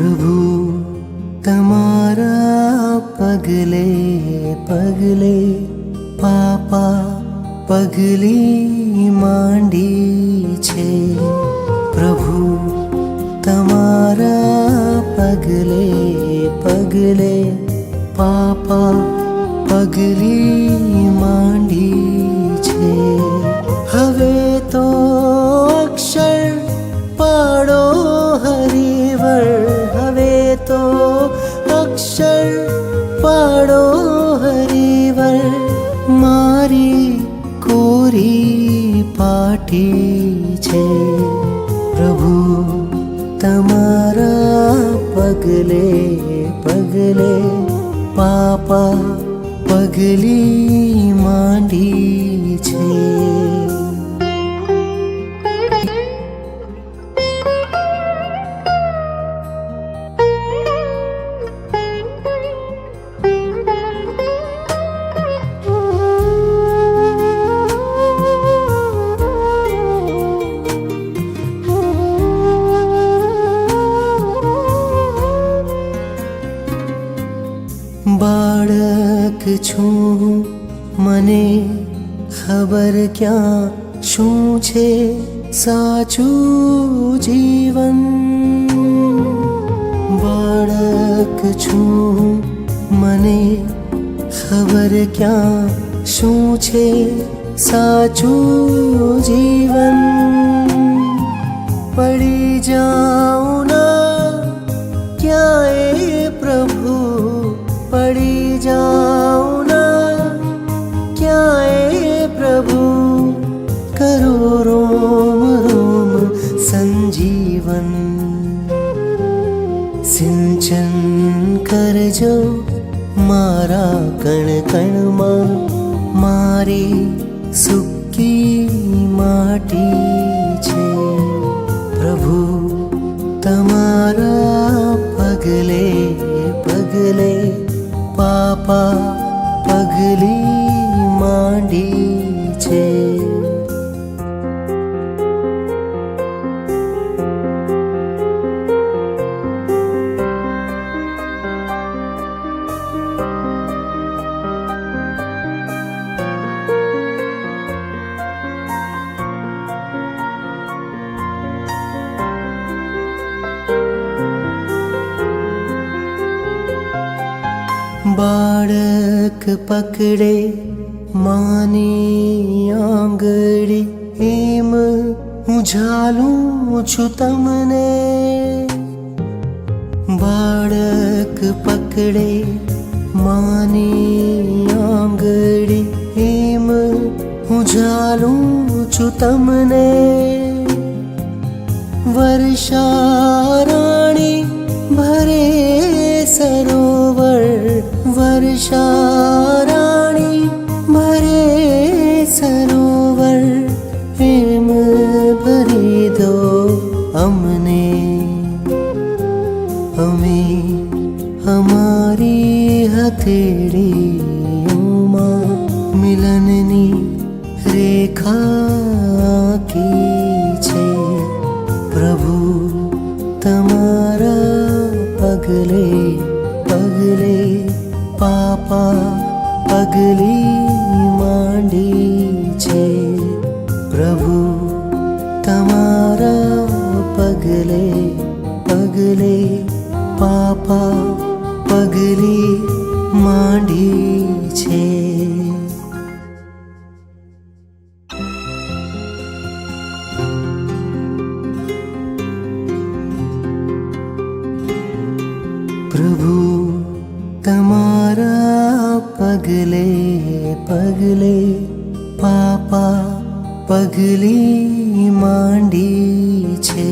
प्रभु तमारा पगले पगले पापा पगली मांडी छे। प्रभु तमारा पगले पगले पापा पगली मांडी छे। हवे तो अक्षर पाड़ो हरिवर, हवे तो अक्षर पाड़ो हरिवर, मारी कोरी पाटी छे। प्रभु तमारा पगले पगले पापा पगली मांडी छे। बाळक छूं मने खबर क्या शुं छे साचू जीवन। बाळक छूं मने खबर क्या शुं छे साचू जीवन। पड़ी जाऊं ना क्यांय प्रभु, पड़ी जाऊं ना क्यांय प्रभु, करो रोम रोम संजीवन। सिंचन करजो मारा कण कण मां, मारी सुकी माटी छे। प्रभु तमारा पगले पगले पापा पगली मांडी छे। बाळक पकड़े मानी आंगड़ी, एम उझालूं छुं तमने। बाळक पकड़े मानी आंगड़ी, एम उझालूं छुं तमने। वर्षा राणी भरे सरोवर, वर्षा राणी भरे सरोवर, एम भरी दो अमने। अमे हमारी हथेळीओमां मिलननी रेखा की छे। प्रभु तमारा पगले पगले पापा पगली मांडी छे। प्रभु तमारा पगले पगले पापा पगली मांडी छे। प्रभु तमारा पगले पगले पापा पगली मांडी छे।